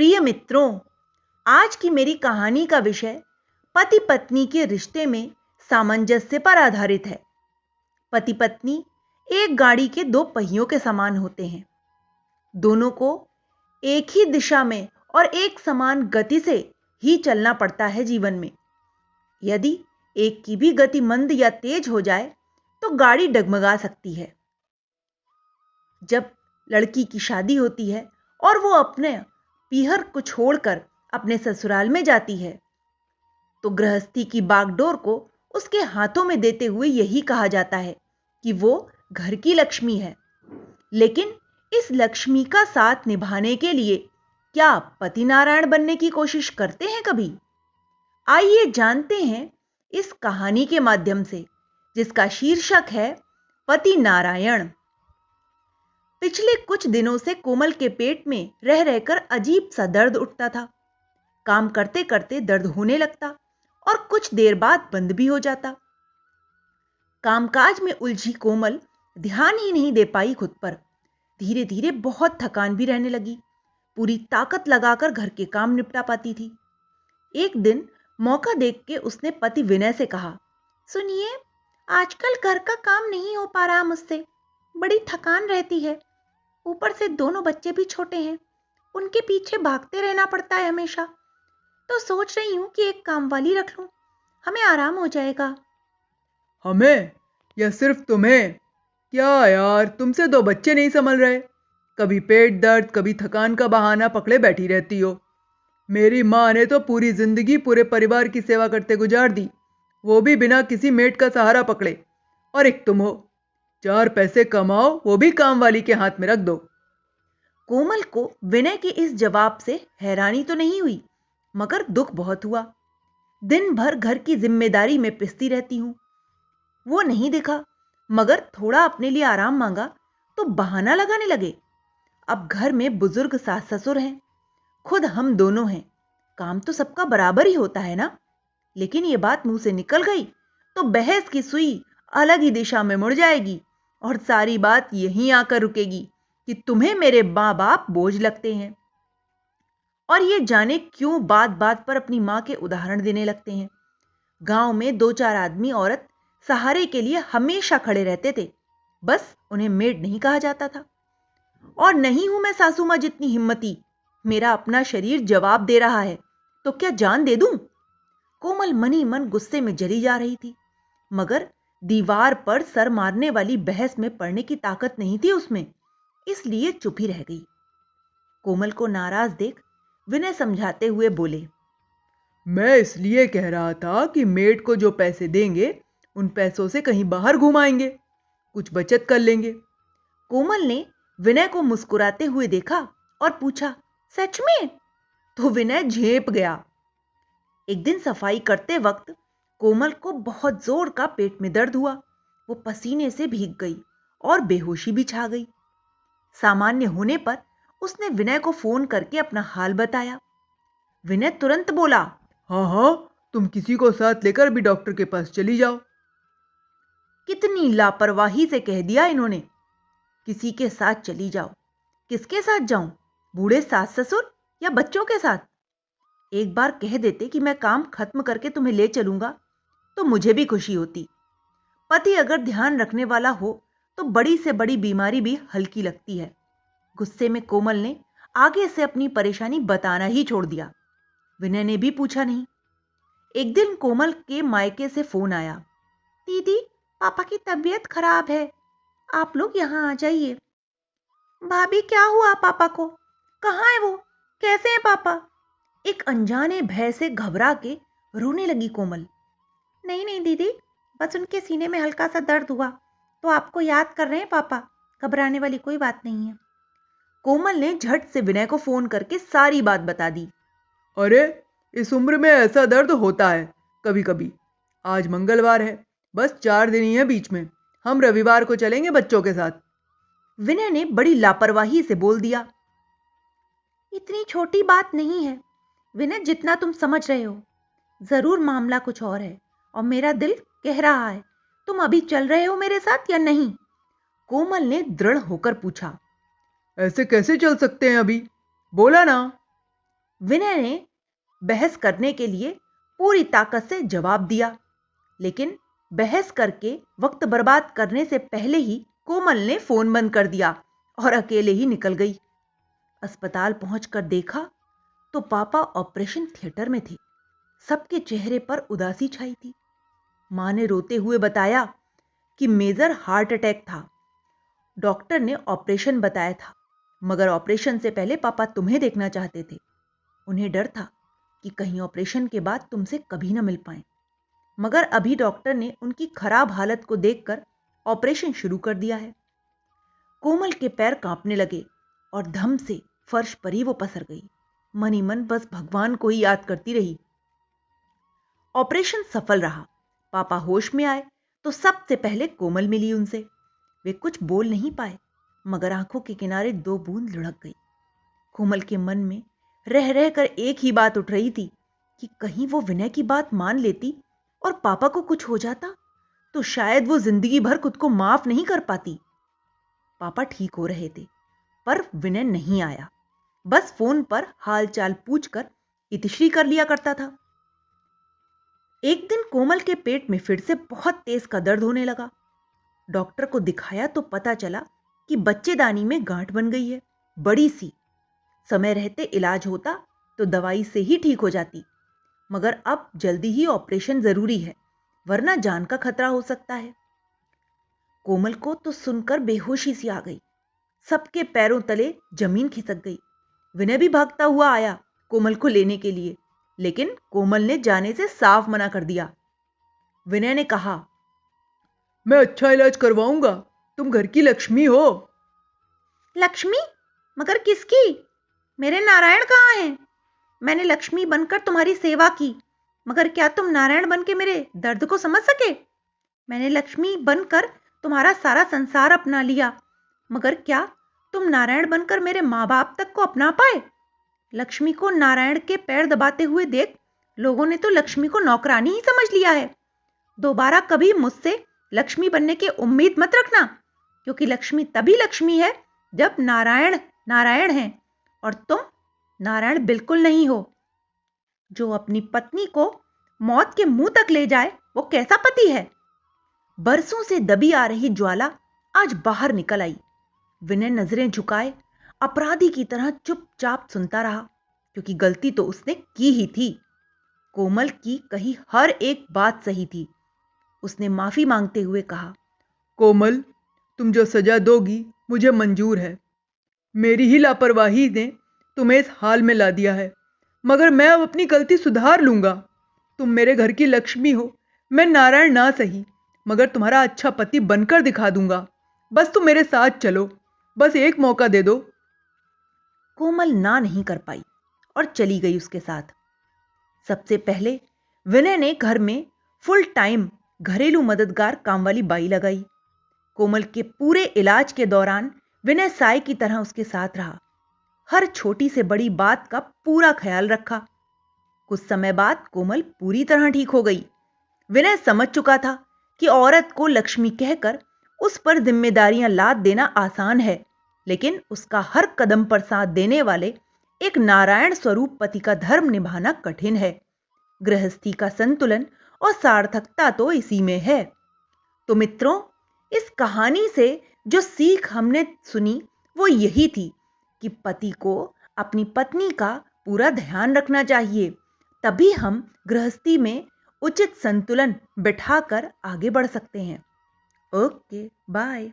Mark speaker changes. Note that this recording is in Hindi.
Speaker 1: प्रिय मित्रों, आज की मेरी कहानी का विषय पति पत्नी के रिश्ते में सामंजस्य पर आधारित है। पति पत्नी एक गाड़ी के दो पहियों के समान होते हैं। दोनों को एक ही दिशा में और एक समान गति से ही चलना पड़ता है जीवन में। यदि एक की भी गति मंद या तेज हो जाए तो गाड़ी डगमगा सकती है। जब लड़की की शादी होती है और वो अपने पीहर को छोड़कर अपने ससुराल में जाती है तो गृहस्थी की बागडोर को उसके हाथों में देते हुए यही कहा जाता है कि वो घर की लक्ष्मी है। लेकिन इस लक्ष्मी का साथ निभाने के लिए क्या पति नारायण बनने की कोशिश करते हैं कभी? आइए जानते हैं इस कहानी के माध्यम से, जिसका शीर्षक है पति नारायण। पिछले कुछ दिनों से कोमल के पेट में रह रहकर अजीब सा दर्द उठता था। काम करते करते दर्द होने लगता और कुछ देर बाद बंद भी हो जाता। कामकाज में उलझी कोमल ध्यान ही नहीं दे पाई खुद पर। धीरे धीरे बहुत थकान भी रहने लगी। पूरी ताकत लगाकर घर के काम निपटा पाती थी। एक दिन मौका देख के उसने पति विनय से कहा, सुनिए, आजकल घर का काम नहीं हो पा रहा मुझसे। बड़ी थकान रहती है। ऊपर से दोनों बच्चे भी छोटे हैं, उनके पीछे भागते रहना पड़ता है हमेशा। तो सोच रही हूं कि एक काम वाली रख लूं, हमें आराम हो जाएगा।
Speaker 2: हमें या सिर्फ तुम्हें? क्या यार, तुमसे दो बच्चे नहीं संभल रहे। कभी पेट दर्द, कभी थकान का बहाना पकड़े बैठी रहती हो। मेरी माँ ने तो पूरी जिंदगी पूरे परिवार की सेवा करते गुजार दी, वो भी बिना किसी मेड का सहारा पकड़े। और एक तुम हो, 4 पैसे कमाओ वो भी काम वाली के हाथ में रख दो।
Speaker 1: कोमल को विनय के इस जवाब से हैरानी तो नहीं हुई, मगर दुख बहुत हुआ। दिन भर घर की जिम्मेदारी में पिसती रहती हूं। वो नहीं दिखा, मगर थोड़ा अपने लिए आराम मांगा तो बहाना लगाने लगे। अब घर में बुजुर्ग सास ससुर हैं, खुद हम दोनों हैं, काम तो सबका बराबर ही होता है ना। लेकिन ये बात मुंह से निकल गई तो बहस की सुई अलग ही दिशा में मुड़ जाएगी और सारी बात यहीं आकर रुकेगी कि तुम्हें मेरे माँ बाप बोझ लगते हैं। और ये जाने क्यों बात बात पर अपनी माँ के उदाहरण देने लगते हैं। गांव में 2-4 आदमी औरत सहारे के लिए हमेशा खड़े रहते थे, बस उन्हें मेड नहीं कहा जाता था। और नहीं हूं मैं सासू मां जितनी हिम्मती। मेरा अपना शरीर जवाब दे रहा है तो क्या जान दे दूं? कोमल मनी मन गुस्से में जली जा रही थी, मगर दीवार पर सर मारने वाली बहस में पड़ने की ताकत नहीं थी उसमें, इसलिए चुप ही रह गई। कोमल को नाराज देख विनय समझाते हुए बोले,
Speaker 2: मैं इसलिए कह रहा था कि मेड को जो पैसे देंगे उन पैसों से कहीं बाहर घुमाएंगे, कुछ बचत कर लेंगे।
Speaker 1: कोमल ने विनय को मुस्कुराते हुए देखा और पूछा, सच में? तो विनय झेप गया। एक दिन सफाई करते वक्त कोमल को बहुत जोर का पेट में दर्द हुआ। वो पसीने से भीग गई और बेहोशी भी छा गई। सामान्य होने पर उसने विनय को फोन करके अपना हाल बताया। विनय तुरंत बोला,
Speaker 2: हाँ हाँ, तुम किसी को साथ लेकर भी डॉक्टर के पास चली जाओ।
Speaker 1: कितनी लापरवाही से कह दिया इन्होंने। किसी के साथ चली जाओ? किसके साथ जाऊं? बूढ़े सास ससुर या बच्चों के साथ? एक बार कह देते कि मैं काम खत्म करके तुम्हें ले चलूंगा तो मुझे भी खुशी होती। पति अगर ध्यान रखने वाला हो तो बड़ी से बड़ी बीमारी भी हल्की लगती है। गुस्से में कोमल ने आगे से अपनी परेशानी बताना ही छोड़ दिया। विनय ने भी पूछा नहीं। एक दिन कोमल के मायके से फोन आया, दीदी, पापा की तबीयत खराब है, आप लोग यहां आ जाइए। भाभी, क्या हुआ पापा को? कहां है वो? कैसे हैं पापा? एक अनजाने भय से घबरा के रोने लगी कोमल। नहीं नहीं दीदी, बस उनके सीने में हल्का सा दर्द हुआ तो आपको याद कर रहे हैं पापा, घबराने वाली कोई बात नहीं है। कोमल ने झट से विनय को फोन करके सारी बात बता दी।
Speaker 2: अरे, इस उम्र में ऐसा दर्द होता है कभी कभी। आज मंगलवार है, बस 4 दिन ही है बीच में। हम रविवार को चलेंगे बच्चों के साथ।
Speaker 1: विनय ने बड़ी लापरवाही से बोल दिया। इतनी छोटी बात नहीं है विनय, जितना तुम समझ रहे हो। जरूर मामला कुछ और है और मेरा दिल कह रहा है, तुम अभी चल रहे हो मेरे साथ या नहीं? कोमल ने दृढ़ होकर पूछा।
Speaker 2: ऐसे कैसे चल सकते हैं अभी? बोला ना।
Speaker 1: विनय ने बहस करने के लिए पूरी ताकत से जवाब दिया, लेकिन बहस करके वक्त बर्बाद करने से पहले ही कोमल ने फोन बंद कर दिया और अकेले ही निकल गई। अस्पताल पहुंचकर देखा तो पापा ऑपरेशन थिएटर में थे। सबके चेहरे पर उदासी छाई थी। मां ने रोते हुए बताया कि मेजर हार्ट अटैक था। डॉक्टर ने ऑपरेशन बताया था, मगर ऑपरेशन से पहले पापा तुम्हें देखना चाहते थे। उन्हें डर था कि कहीं ऑपरेशन के बाद तुमसे कभी न मिल पाए, मगर अभी डॉक्टर ने उनकी खराब हालत को देखकर ऑपरेशन शुरू कर दिया है। कोमल के पैर कांपने लगे और धम से फर्श पर ही वो पसर गई। मन ही मन बस भगवान को ही याद करती रही। ऑपरेशन सफल रहा। पापा होश में आए तो सबसे पहले कोमल मिली उनसे। वे कुछ बोल नहीं पाए, मगर आंखों के किनारे 2 बूंद लुढ़क गई। कोमल के मन में रह रहकर एक ही बात उठ रही थी कि कहीं वो विनय की बात मान लेती और पापा को कुछ हो जाता तो शायद वो जिंदगी भर खुद को माफ नहीं कर पाती। पापा ठीक हो रहे थे, पर विनय नहीं आया। बस फोन पर हालचाल पूछकर इतिश्री कर लिया करता था। एक दिन कोमल के पेट में फिर से बहुत तेज का दर्द होने लगा। डॉक्टर को दिखाया तो पता चला कि बच्चेदानी में गांठ बन गई है, बड़ी सी। समय रहते इलाज होता तो दवाई से ही ठीक हो जाती, मगर अब जल्दी ही ऑपरेशन जरूरी है, वरना जान का खतरा हो सकता है। कोमल को तो सुनकर बेहोशी सी आ गई। सबके पैरों तले जमीन खिसक गई। विनय भी भागता हुआ आया कोमल को लेने के लिए, लेकिन कोमल ने जाने से साफ मना कर दिया। विनय ने कहा,
Speaker 2: मैं अच्छा इलाज करवाऊंगा, तुम घर की लक्ष्मी हो।
Speaker 1: लक्ष्मी? मगर किसकी? मेरे नारायण कहाँ हैं? मैंने लक्ष्मी बनकर तुम्हारी सेवा की, मगर क्या तुम नारायण बन के मेरे दर्द को समझ सके? मैंने लक्ष्मी बनकर तुम्हारा सारा संसार अपना लिया, मगर क्या तुम नारायण बनकर मेरे माँ बाप तक को अपना पाए? लक्ष्मी को नारायण के पैर दबाते हुए देख लोगों ने तो लक्ष्मी को नौकरानी ही समझ लिया है। दोबारा कभी मुझसे लक्ष्मी बनने की उम्मीद मत रखना, क्योंकि लक्ष्मी तभी लक्ष्मी है जब नारायण नारायण है, और तुम नारायण बिल्कुल नहीं हो। जो अपनी पत्नी को मौत के मुंह तक ले जाए वो कैसा पति है? बरसों से दबी आ रही ज्वाला आज बाहर निकल आई। विनय नजरें झुकाए अपराधी की तरह चुपचाप सुनता रहा, क्योंकि गलती तो उसने की ही थी। कोमल की कही हर एक बात सही थी। उसने माफी मांगते हुए कहा,
Speaker 2: कोमल, तुम जो सजा दोगी मुझे मंजूर है। मेरी ही लापरवाही ने तुम्हें इस हाल में ला दिया है, मगर मैं अब अपनी गलती सुधार लूंगा। तुम मेरे घर की लक्ष्मी हो, मैं नारायण ना सही, मगर तुम्हारा अच्छा पति बनकर दिखा दूंगा। बस तुम मेरे साथ चलो, बस एक मौका दे दो।
Speaker 1: कोमल ना नहीं कर पाई और चली गई उसके साथ। सबसे पहले विनय ने घर में फुल टाइम घरेलू मददगार काम वाली बाई लगाई। कोमल के पूरे इलाज के दौरान विनय साय की तरह उसके साथ रहा। हर छोटी से बड़ी बात का पूरा ख्याल रखा। कुछ समय बाद कोमल पूरी तरह ठीक हो गई। विनय समझ चुका था कि औरत को लक्ष्मी कहकर उस पर जिम्मेदारियां लाद देना आसान है, लेकिन उसका हर कदम पर साथ देने वाले एक नारायण स्वरूप पति का धर्म निभाना कठिन है। गृहस्थी का संतुलन और सार्थकता तो इसी में है। तो मित्रों, इस कहानी से जो सीख हमने सुनी वो यही थी कि पति को अपनी पत्नी का पूरा ध्यान रखना चाहिए, तभी हम गृहस्थी में उचित संतुलन बिठाकर आगे बढ़ सकते हैं। Okay, bye.